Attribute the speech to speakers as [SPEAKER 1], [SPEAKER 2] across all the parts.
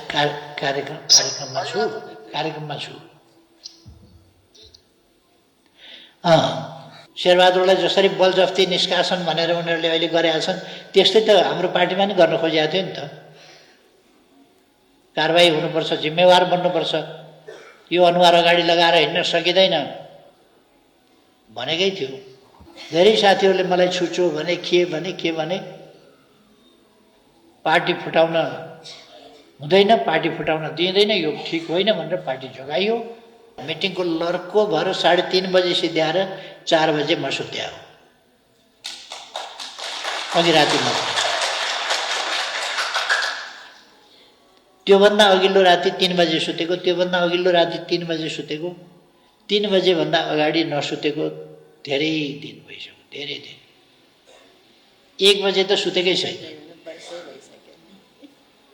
[SPEAKER 1] कार्यक्रममा छु। शेरबहादुरलाई जसरी बलजफ्ती निष्कासन भनेर उनीहरूले अहिले गरेका छन् त्यस्तै त हाम्रो पार्टीमा नि गर्न खोजेको थियो नि त। कारबाही हुनुपर्छ, जिम्मेवार बन्नुपर्छ, यो अनुहार अगाडि लगाएर हिँड्न सकिँदैन भनेकै थियो। धेरै साथीहरूले मलाई छुचो भने के भने पार्टी फुटाउन हुँदैन, पार्टी फुटाउन दिँदैन, यो ठिक होइन भनेर पार्टी जोगाइयो। मिटिङको लर्को भएर 3:30 बजे सिद्ध्याएर 4 बजे म सुत्यायो। अघि राति मात्र, त्योभन्दा अघिल्लो राति 3 बजे सुतेको, त्योभन्दा अघिल्लो राति 3 बजे सुतेको, 3 बजेभन्दा अगाडि नसुतेको धेरै दिन भइसक्यो, धेरै दिन। 1 बजे त सुतेकै छैन।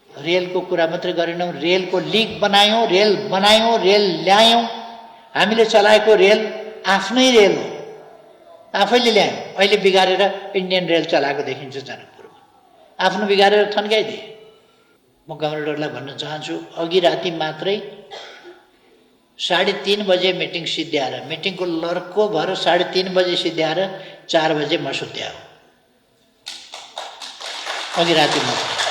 [SPEAKER 1] रेलको कुरा मात्रै गरेनौँ, रेलको लिक बनायौँ, रेल ल्यायौँ। हामीले चलाएको रेल आफ्नै रेल हो, आफैले ल्यायौँ। अहिले बिगारेर इन्डियन रेल चलाएको देखिन्छ जनकपुरमा, आफ्नो बिगारेर थन्काइदिए। म कमरेडरलाई भन्न चाहन्छु, अघि राति मात्रै 3:30 बजे मिटिङ सिद्ध्याएर, मिटिङको लर्को भएर 3:30 बजे सिद्ध्याएर 4 बजे म सुत्यायो। अघि राति मात्र,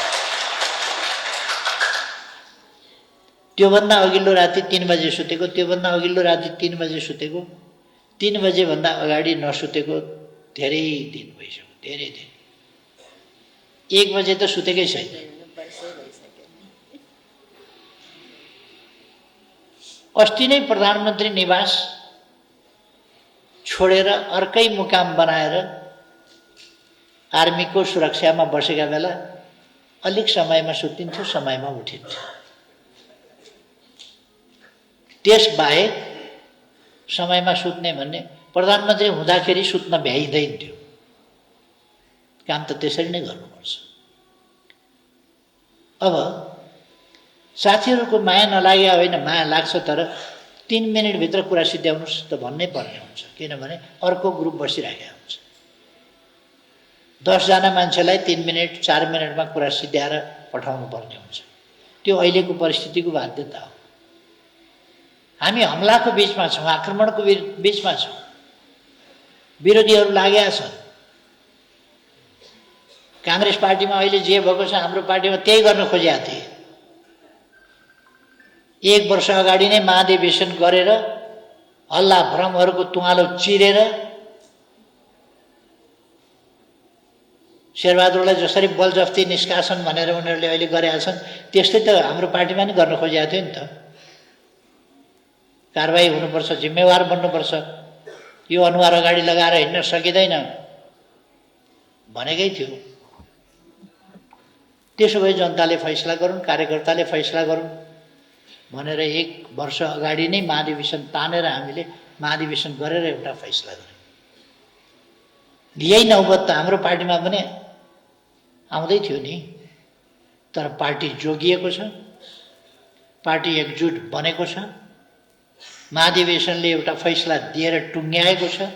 [SPEAKER 1] त्योभन्दा अघिल्लो राति 3 बजे सुतेको, त्योभन्दा अघिल्लो राति 3 बजे सुतेको, 3 बजेभन्दा अगाडि नसुतेको धेरै दिन भइसक्यो, धेरै दिन। 1 बजे त सुतेकै छैन। अस्ति नै प्रधानमन्त्री निवास छोडेर अर्कै मुकाम बनाएर आर्मीको सुरक्षामा बसेका बेला अलिक समयमा सुतिन्थ्यो, समयमा उठिन्थ्यो। त्यसबाहेक समयमा सुत्ने भन्ने प्रधानमन्त्री हुँदाखेरि सुत्न भ्याइँदैन थियो। काम त त्यसरी नै गर्नुपर्छ। अब साथीहरूको माया नलागे होइन, माया लाग्छ, तर 3 मिनटभित्र कुरा सिद्ध्याउनुहोस् त भन्नै पर्ने हुन्छ, किनभने अर्को ग्रुप बसिरहेको हुन्छ। 10 जना मान्छेलाई 3 मिनट 4 मिनटमा कुरा सिद्ध्याएर पठाउनु पर्ने हुन्छ। त्यो अहिलेको परिस्थितिको बाध्यता हो। हामी हमलाको बीचमा छौँ, आक्रमणको बीचमा छौँ, विरोधीहरू लागेका छन्। काङ्ग्रेस पार्टीमा अहिले जे भएको छ हाम्रो पार्टीमा त्यही गर्न खोजेका थिए। 1 वर्ष अगाडि नै महाधिवेशन गरेर हल्ला भ्रमहरूको तुवालो चिरेर शेरबहादुरलाई जसरी बलजफ्ती निष्कासन भनेर उनीहरूले अहिले गरेका छन् त्यस्तै त हाम्रो पार्टीमा नि गर्न खोजेका थियो नि त। कारबाही हुनुपर्छ, जिम्मेवार बन्नुपर्छ, यो अनुहार अगाडि लगाएर हिँड्न सकिँदैन भनेकै थियो। त्यसो भए जनताले फैसला गरून्, कार्यकर्ताले फैसला गरून् भनेर 1 वर्ष अगाडि नै महाधिवेशन तानेर हामीले महाधिवेशन गरेर एउटा फैसला गर्यौँ। यही नौबत त हाम्रो पार्टीमा पनि आउँदै थियो नि, तर पार्टी जोगिएको छ, पार्टी एकजुट बनेको छ, महाधिवेशनले एउटा फैसला दिएर टुङ्ग्याएको छ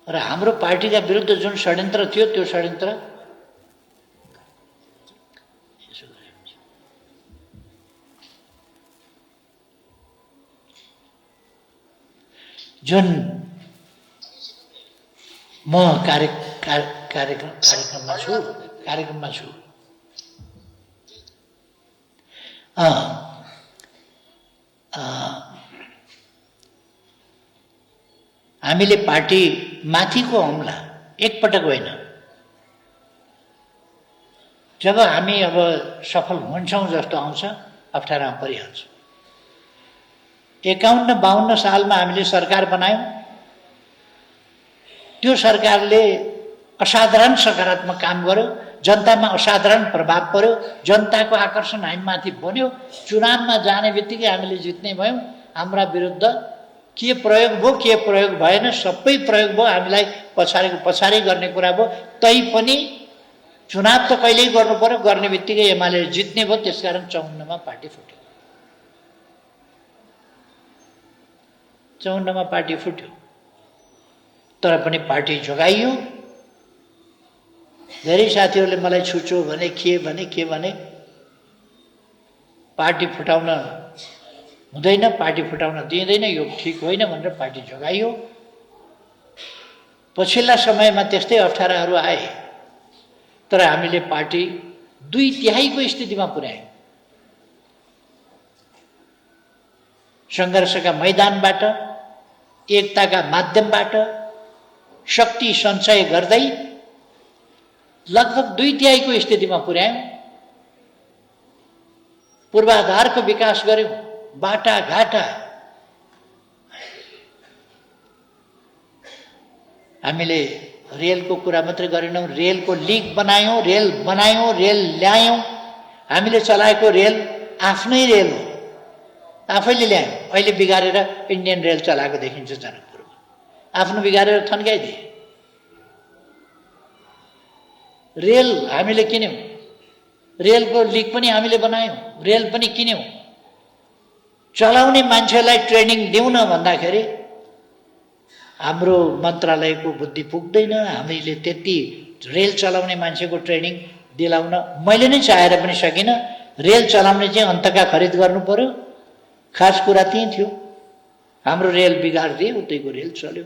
[SPEAKER 1] र हाम्रो पार्टीका विरुद्ध जुन षड्यन्त्र थियो त्यो षड्यन्त्र जुन म कार्यक्रममा छु। हामीले पार्टी माथिको हमला एकपटक होइन, जब हामी अब सफल हुन्छौँ जस्तो आउँछ अप्ठ्यारामा परिहाल्छौँ। 51-52 सालमा हामीले सरकार बनायौँ। त्यो सरकारले असाधारण सकारात्मक काम गर्यो, जनतामा असाधारण प्रभाव पर्यो, जनताको आकर्षण हामीमाथि बन्यो। चुनावमा जाने बित्तिकै हामीले जित्ने भयौँ। हाम्रा विरुद्ध के प्रयोग भयो के प्रयोग भएन सबै प्रयोग भयो, हामीलाई पछाडि गर्ने कुरा भयो। तैपनि चुनाव त कहिल्यै गर्नु पर्यो, गर्ने बित्तिकै एमाले जित्ने भयो। त्यसकारण 54 मा पार्टी फुट्यो। 54 मा पार्टी फुट्यो, तर पनि पार्टी जोगाइयो। धेरै साथीहरूले मलाई छुचो भने के भने पार्टी फुटाउन हुँदैन, पार्टी फुटाउन दिँदैन, यो ठिक होइन भनेर पार्टी जोगाइयो। पछिल्ला समयमा त्यस्तै अप्ठ्याराहरू आए, तर हामीले पार्टी 2/3 स्थितिमा पुर्यायौँ। सङ्घर्षका मैदानबाट, एकताका माध्यमबाट शक्ति सञ्चय गर्दै लगभग 2/3 स्थितिमा पुर्यायौँ। पूर्वाधारको विकास गर्यौँ, बाटाघाटा हामीले रेलको कुरा मात्रै गरेनौँ, रेलको लिक बनायौँ, रेल ल्यायौँ। हामीले चलाएको रेल आफ्नै रेल हो, आफैले ल्यायौँ। अहिले बिगारेर इन्डियन रेल चलाएको देखिन्छ जनकपुरमा, आफ्नो बिगारेर थन्काइदिए। रेल हामीले किन्यौँ, रेलको लिक पनि हामीले बनायौँ, रेल पनि किन्यौँ। चलाउने मान्छेलाई ट्रेनिङ दिउँ न भन्दाखेरि हाम्रो मन्त्रालयको बुद्धि पुग्दैन। हामीले त्यति रेल चलाउने मान्छेको ट्रेनिङ दिलाउन मैले नै चाहेर पनि सकिनँ। रेल चलाउने चाहिँ अन्तका खरिद गर्नु पर्यो, खास कुरा त्यही थियो। हाम्रो रेल बिगारिदिए, उतैको रेल चल्यो।